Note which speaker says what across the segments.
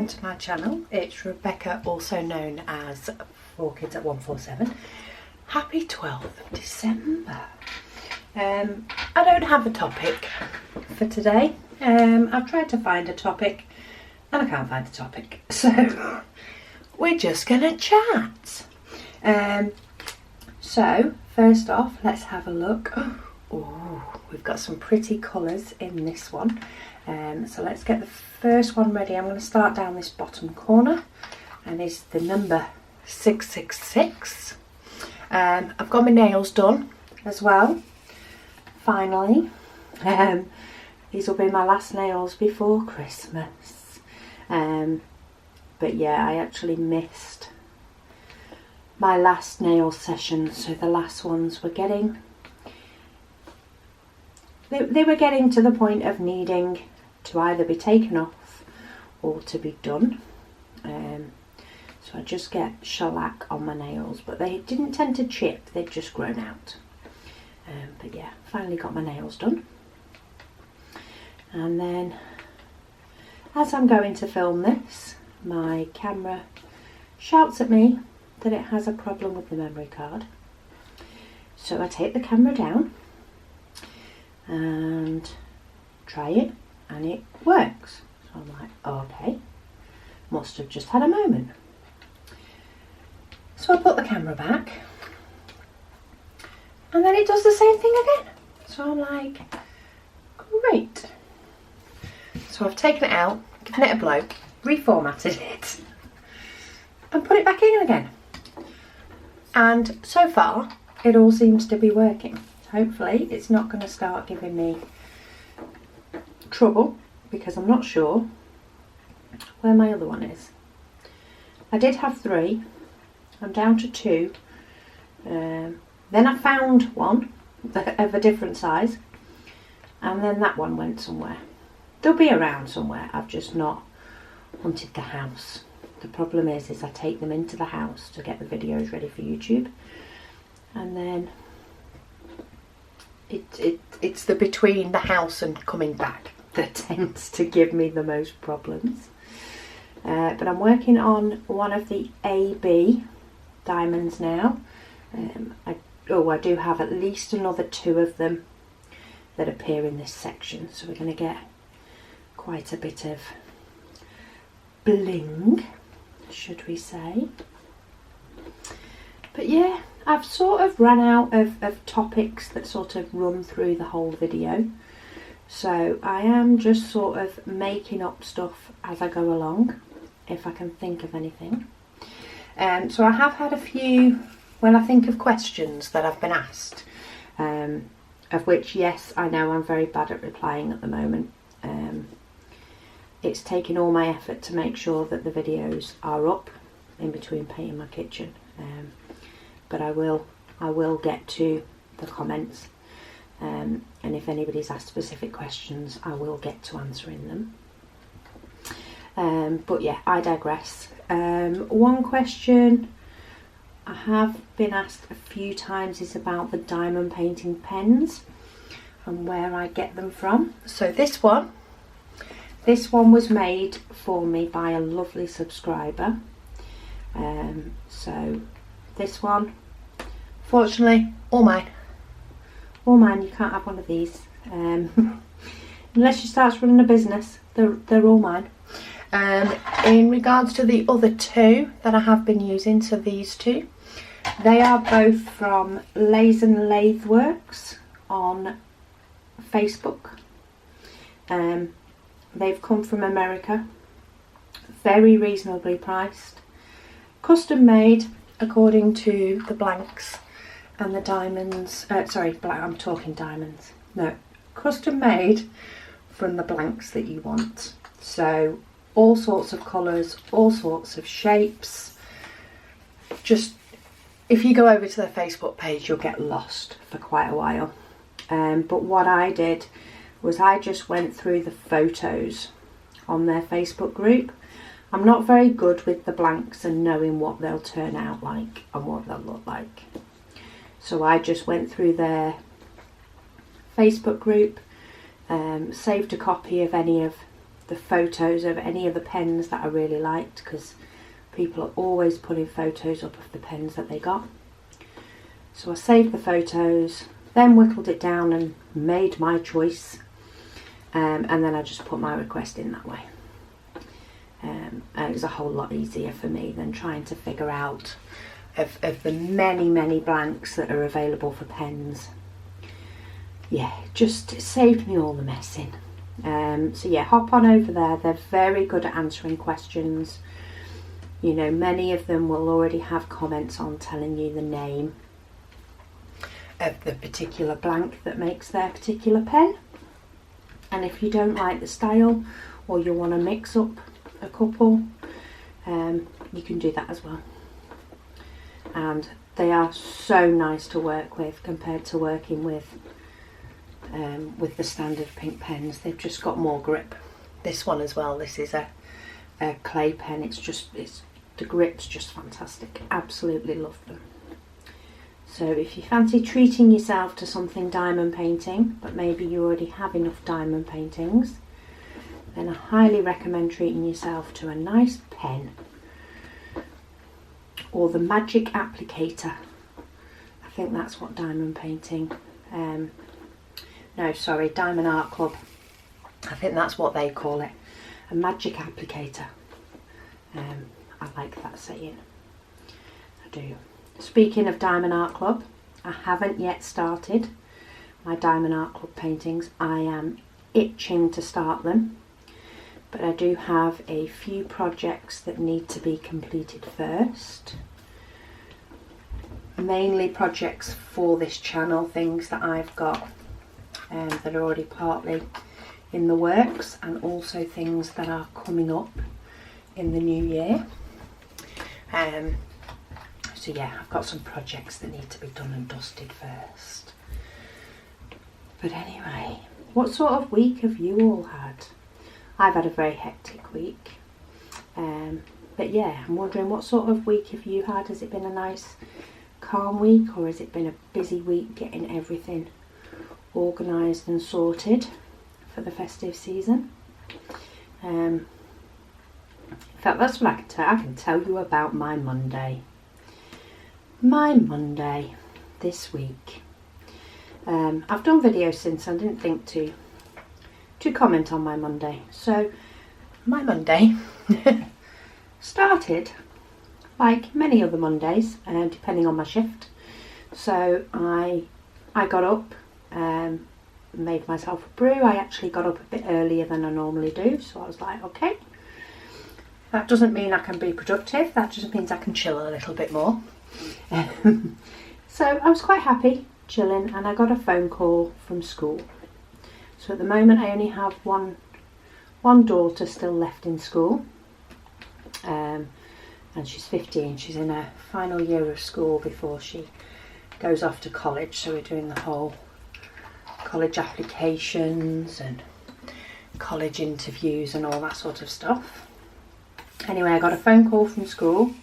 Speaker 1: to my channel. It's Rebecca, also known as 4Kids@147. Happy 12th of December. I don't have a topic for today. I've tried to find a topic and I can't find a topic, so we're just gonna chat. So first off, let's have a look. Oh, we've got some pretty colours in this one. So let's get the first one ready. I'm going to start down this bottom corner, and it's the number 666. I've got my nails done as well, finally. These will be my last nails before Christmas. But yeah, I actually missed my last nail session, so the last ones were getting... They were getting to the point of needing to either be taken off or to be done. So I just get shellac on my nails, but they didn't tend to chip, they'd just grown out. But yeah, finally got my nails done. And then as I'm going to film this, my camera shouts at me that it has a problem with the memory card. So I take the camera down and try it, and it works. So I'm like, okay, must have just had a moment. So I put the camera back, and then it does the same thing again. So I'm like, great. So I've taken it out, given it a blow, reformatted it, and put it back in again. And so far, it all seems to be working. Hopefully it's not going to start giving me trouble, because I'm not sure where my other one is. I did have 3, I'm down to 2. Then I found one of a different size, and then that one went somewhere. They'll be around somewhere, I've just not wanted the house. The problem is I take them into the house to get the videos ready for YouTube, and then it's the between the house and coming back that tends to give me the most problems. But I'm working on one of the AB diamonds now. I do have at least another 2 of them that appear in this section, so we're going to get quite a bit of bling, should we say. But yeah, I've sort of run out of topics that sort of run through the whole video, so I am just sort of making up stuff as I go along, if I can think of anything. So I have had a few, when I think of questions that I've been asked, of which, yes, I know I'm very bad at replying at the moment. It's taken all my effort to make sure that the videos are up in between painting my kitchen. But I will get to the comments, and if anybody's asked specific questions, I will get to answering them. But yeah, I digress. One question I have been asked a few times is about the diamond painting pens and where I get them from. So this one was made for me by a lovely subscriber. So this one, fortunately, all mine. All mine, you can't have one of these. Unless you start running a business, they're all mine. In regards to the other 2 that I have been using, so these 2, they are both from Lays and Lathe Works on Facebook. They've come from America, very reasonably priced, custom made according to the blanks and the diamonds. I'm talking diamonds. No, custom made from the blanks that you want. So all sorts of colours, all sorts of shapes. Just, if you go over to their Facebook page, you'll get lost for quite a while. But what I did was I just went through the photos on their Facebook group. I'm not very good with the blanks and knowing what they'll turn out like and what they'll look like. So I just went through their Facebook group, saved a copy of any of the photos of any of the pens that I really liked, because people are always putting photos up of the pens that they got. So I saved the photos, then whittled it down and made my choice, and then I just put my request in that way. And it was a whole lot easier for me than trying to figure out of the many blanks that are available for pens. Yeah, just it saved me all the messing. So yeah, hop on over there. They're very good at answering questions. You know, many of them will already have comments on telling you the name of the particular blank that makes their particular pen. And if you don't like the style, or you want to mix up a couple, you can do that as well. And they are so nice to work with compared to working with the standard pink pens. They've just got more grip. This one as well, this is a clay pen. The grip's just fantastic. Absolutely love them. So if you fancy treating yourself to something diamond painting, but maybe you already have enough diamond paintings, then I highly recommend treating yourself to a nice pen, or the Magic Applicator. I think that's what diamond painting, no sorry, Diamond Art Club, I think that's what they call it, a Magic Applicator. I like that saying, I do. Speaking of Diamond Art Club, I haven't yet started my Diamond Art Club paintings. I am itching to start them, but I do have a few projects that need to be completed first. Mainly projects for this channel, things that I've got that are already partly in the works, and also things that are coming up in the new year. So yeah, I've got some projects that need to be done and dusted first. But anyway, what sort of week have you all had? I've had a very hectic week. But yeah, I'm wondering, what sort of week have you had? Has it been a nice calm week, or has it been a busy week getting everything organised and sorted for the festive season? In fact, that's what I can tell. I can tell you about my Monday. My Monday this week. I've done videos since. I didn't think to comment on my Monday. So my Monday started like many other Mondays, depending on my shift. So I got up, made myself a brew. I actually got up a bit earlier than I normally do. So I was like, okay, that doesn't mean I can be productive. That just means I can chill a little bit more. So I was quite happy chilling, and I got a phone call from school. So at the moment I only have one daughter still left in school, and she's 15. She's in her final year of school before she goes off to college. So we're doing the whole college applications and college interviews and all that sort of stuff. Anyway, I got a phone call from school.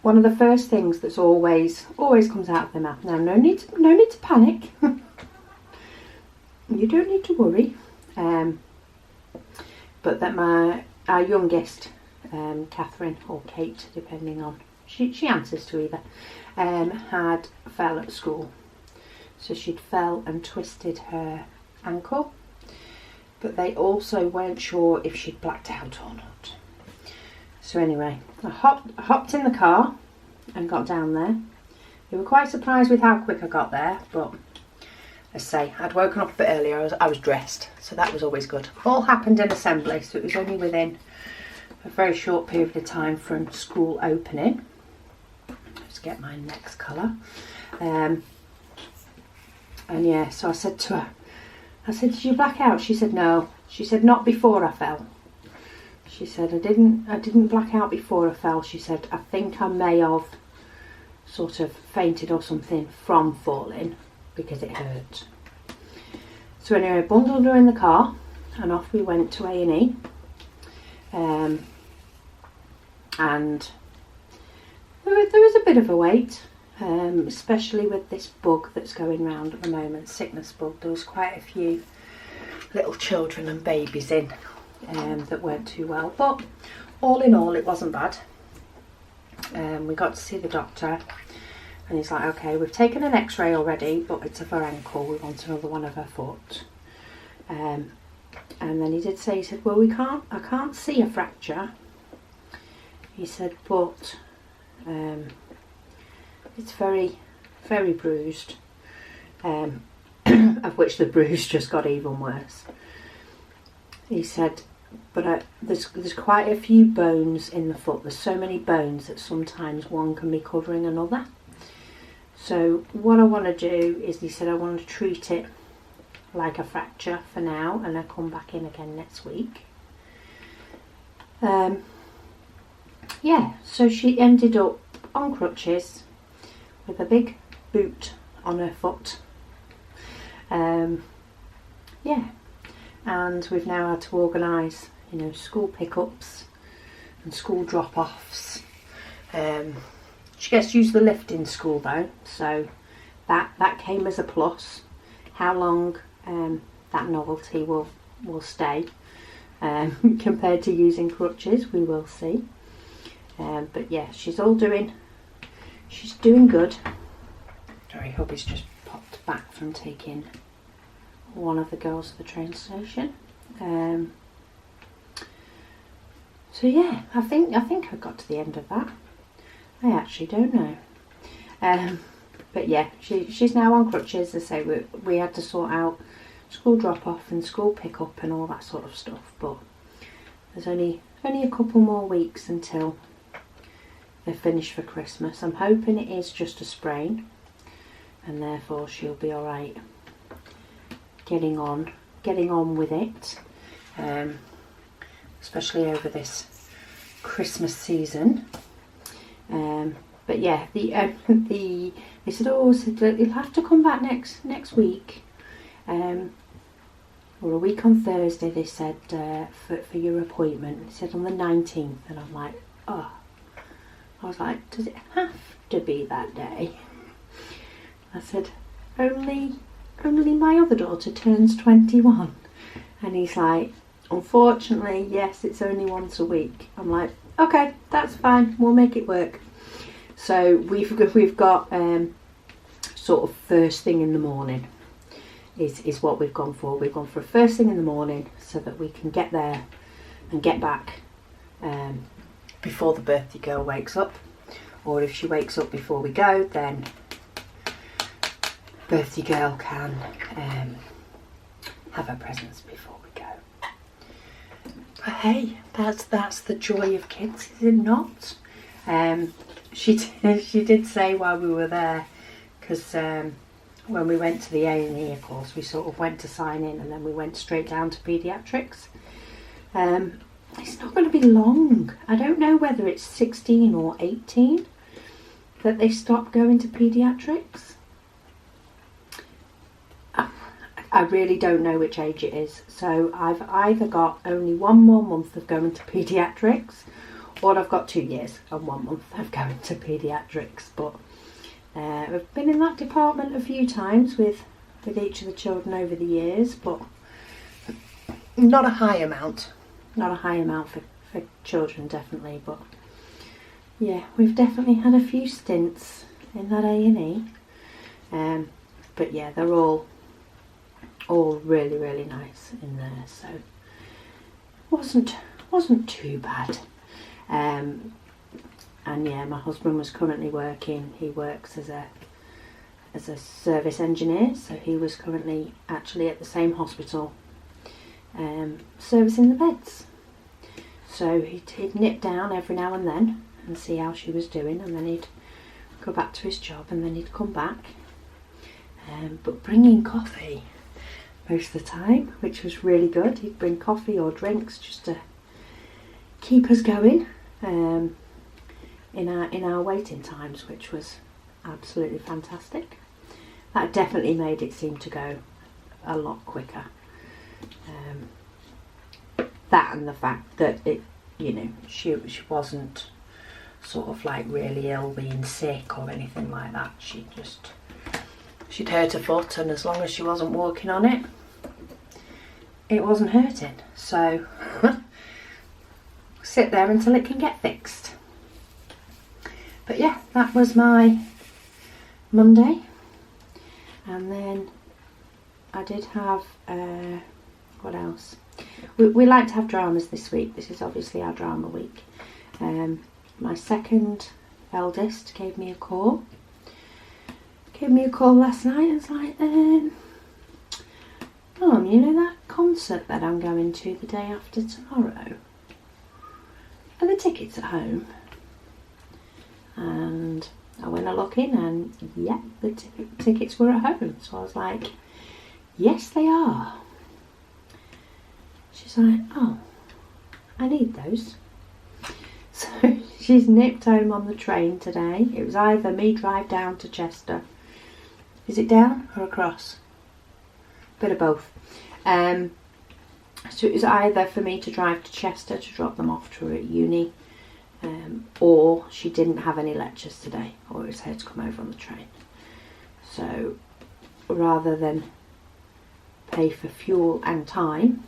Speaker 1: One of the first things that's always comes out of their mouth. Now, no need to panic. You don't need to worry. But that our youngest, Catherine or Kate, depending on she answers to either, had fell at school. So she'd fell and twisted her ankle, but they also weren't sure if she'd blacked out or not. So anyway, I hopped in the car and got down there. They were quite surprised with how quick I got there, but as I say, I'd woken up a bit earlier. I was dressed, so that was always good. All happened in assembly, so it was only within a very short period of time from school opening. Let's get my next colour. And yeah, so I said to her, did you black out? She said no. She said, not before I fell. She said, I didn't black out before I fell. She said, I think I may have sort of fainted or something from falling because it hurt. So anyway, I bundled her in the car and off we went to A&E. And there was a bit of a wait, especially with this bug that's going round at the moment, sickness bug. There was quite a few little children and babies in that weren't too well. But all in all, it wasn't bad. We got to see the doctor, and he's like, okay, we've taken an x-ray already, but it's of her ankle, we want another one of her foot. And then he did say, he said, well, I can't see a fracture. He said, but it's very, very bruised, of which the bruise just got even worse. He said, but there's quite a few bones in the foot. There's so many bones that sometimes one can be covering another. So what I want to do is, he said, I want to treat it like a fracture for now, and I'll come back in again next week. Yeah, so she ended up on crutches with a big boot on her foot. Yeah, and we've now had to organise, you know, school pickups and school drop-offs. She gets to use the lift in school though, so that came as a plus. How long that novelty will stay compared to using crutches, we will see. But yeah, she's doing good. Sorry, hubby's just popped back from taking one of the girls to the train station. So yeah, I think I got to the end of that. I actually don't know. But yeah, she's now on crutches. As I say, we had to sort out school drop off and school pick up and all that sort of stuff. But there's only a couple more weeks until they're finished for Christmas. I'm hoping it is just a sprain, and therefore she'll be all right. Getting on with it, especially over this Christmas season. But yeah, they said, oh, you'll have to come back next week, or a week on Thursday. They said for your appointment. They said on the 19th, and I'm like, oh. I was like, does it have to be that day? I said, only my other daughter turns 21. And he's like, unfortunately, yes, it's only once a week. I'm like, okay, that's fine, we'll make it work. So we've got sort of first thing in the morning is what we've gone for. We've gone for a first thing in the morning so that we can get there and get back before the birthday girl wakes up. Or if she wakes up before we go, then birthday girl can have her presents before we go. But hey, that's the joy of kids, is it not? She did say while we were there, because when we went to the A&E, of course, we sort of went to sign in and then we went straight down to paediatrics. It's not going to be long. I don't know whether it's 16 or 18 that they stop going to paediatrics. I really don't know which age it is. So I've either got only 1 more month of going to paediatrics, or I've got 2 years and 1 month of going to paediatrics. But I've been in that department a few times with each of the children over the years, but not a high amount. Not a high amount for children, definitely, but yeah, we've definitely had a few stints in that A&E. But yeah, they're all really, really nice in there, so wasn't too bad. And yeah, my husband was currently working. He works as a service engineer, so he was currently actually at the same hospital, servicing the beds. So he'd nip down every now and then and see how she was doing, and then he'd go back to his job, and then he'd come back. But bringing coffee most of the time, which was really good. He'd bring coffee or drinks just to keep us going in our waiting times, which was absolutely fantastic. That definitely made it seem to go a lot quicker. That and the fact that it, you know, she wasn't sort of like really ill, being sick or anything like that. She'd hurt her foot, and as long as she wasn't walking on it, it wasn't hurting. So sit there until it can get fixed. But yeah, that was my Monday. And then I did have, what else? We like to have dramas this week. This is obviously our drama week. My second eldest gave me a call. Last night. I was like, Mum, you know that concert that I'm going to the day after tomorrow? Are the tickets at home? And I went a look in and yeah, the tickets were at home. So I was like, yes they are. She's like, oh, I need those. So she's nipped home on the train today. It was either me drive down to Chester. Is it down or across? Bit of both. So it was either for me to drive to Chester to drop them off to her at uni, or she didn't have any lectures today, or it was her to come over on the train. So rather than pay for fuel and time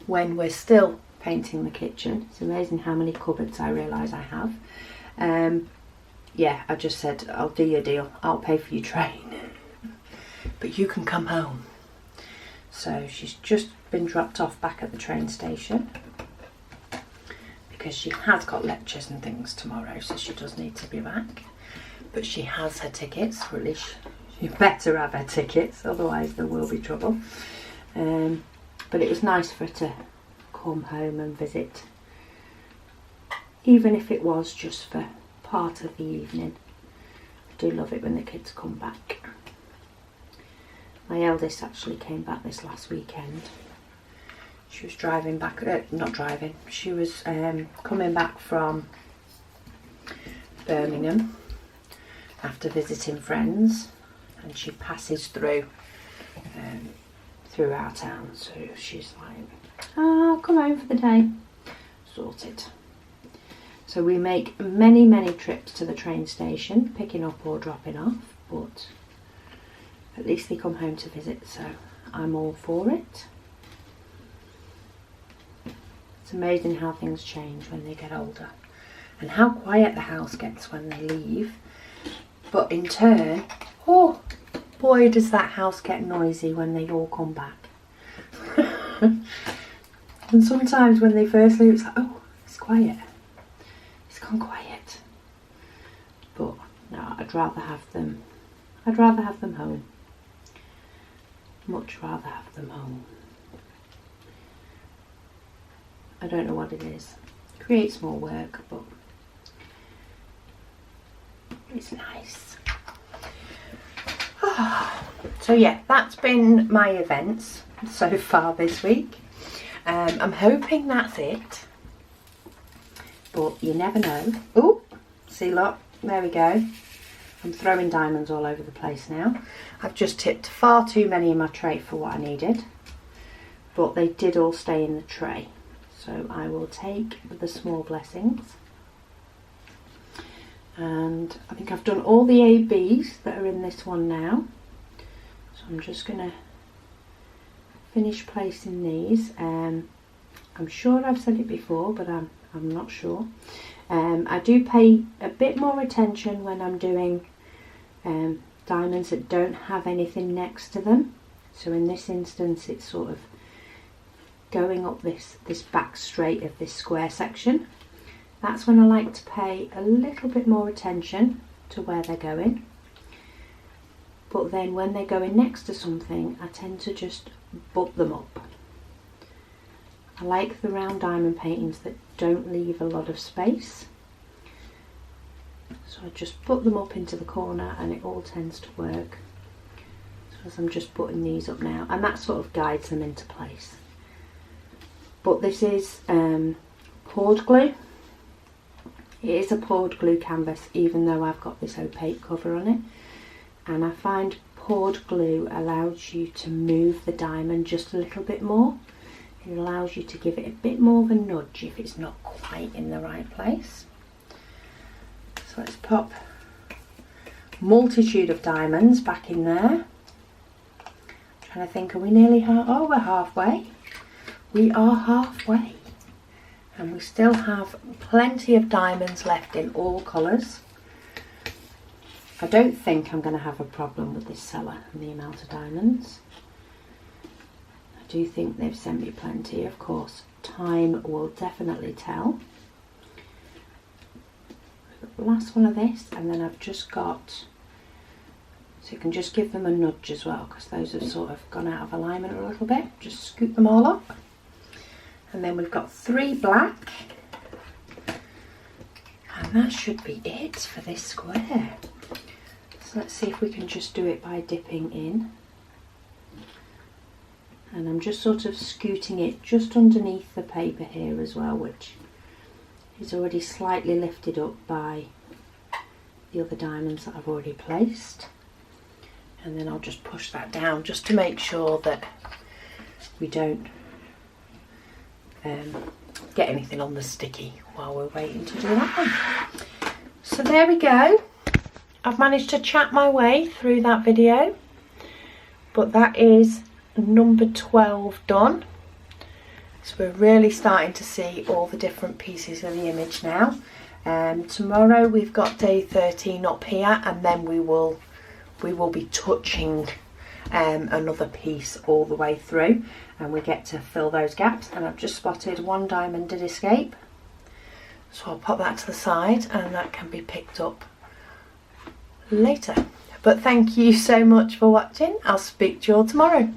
Speaker 1: when we're still painting the kitchen, it's amazing how many cupboards I realise I have. Yeah, I just said, I'll do your deal, I'll pay for your train, but you can come home. So she's just been dropped off back at the train station because she has got lectures and things tomorrow, so she does need to be back. But she has her tickets, or at least she better have her tickets, otherwise there will be trouble. But it was nice for her to come home and visit, even if it was just for part of the evening. I do love it when the kids come back. My eldest actually came back this last weekend. She was driving back, she was coming back from Birmingham after visiting friends, and she passes through our town, so she's like, oh, I'll come home for the day. Sorted. So we make many trips to the train station, picking up or dropping off, but at least they come home to visit, so I'm all for it. It's amazing how things change when they get older, and how quiet the house gets when they leave. But in turn, oh boy, does that house get noisy when they all come back. And sometimes when they first leave, it's like, oh, it's quiet. It's gone quiet. But no, I'd rather have them home. Much rather have them home. I don't know what it is. It creates more work, but it's nice. So yeah, that's been my events so far this week. I'm hoping that's it, but you never know. Oh, see, look, there we go. I'm throwing diamonds all over the place now. I've just tipped far too many in my tray for what I needed, but they did all stay in the tray. So I will take the small blessings. And I think I've done all the ABs that are in this one now. So I'm just going to finish placing these. I'm sure I've said it before, but I'm not sure. I do pay a bit more attention when I'm doing diamonds that don't have anything next to them. So in this instance, it's sort of going up this back straight of this square section. That's when I like to pay a little bit more attention to where they're going. But then when they're going next to something, I tend to just butt them up. I like the round diamond paintings that don't leave a lot of space. So I just put them up into the corner and it all tends to work. So as I'm just putting these up now, and that sort of guides them into place. But this is poured glue. It is a poured glue canvas, even though I've got this opaque cover on it. And I find poured glue allows you to move the diamond just a little bit more. It allows you to give it a bit more of a nudge if it's not quite in the right place. So let's pop a multitude of diamonds back in there. trying to think, are we nearly oh, we're halfway. We are halfway. And we still have plenty of diamonds left in all colours. I don't think I'm going to have a problem with this seller and the amount of diamonds. I do think they've sent me plenty. Of course, time will definitely tell. The last one of this, and then I've just got, so you can just give them a nudge as well, because those have sort of gone out of alignment a little bit. Just scoop them all up. And then we've got 3 black, and that should be it for this square. So let's see if we can just do it by dipping in. And I'm just sort of scooting it just underneath the paper here as well, which is already slightly lifted up by the other diamonds that I've already placed. And then I'll just push that down just to make sure that we don't get anything on the sticky while we're waiting to do that one. So there we go. I've managed to chat my way through that video, but that is number 12 done. So we're really starting to see all the different pieces of the image now. Tomorrow we've got day 13 up here, and then we will be touching another piece all the way through, and we get to fill those gaps. And I've just spotted 1 diamond did escape, so I'll pop that to the side and that can be picked up later. But thank you so much for watching. I'll speak to you all tomorrow.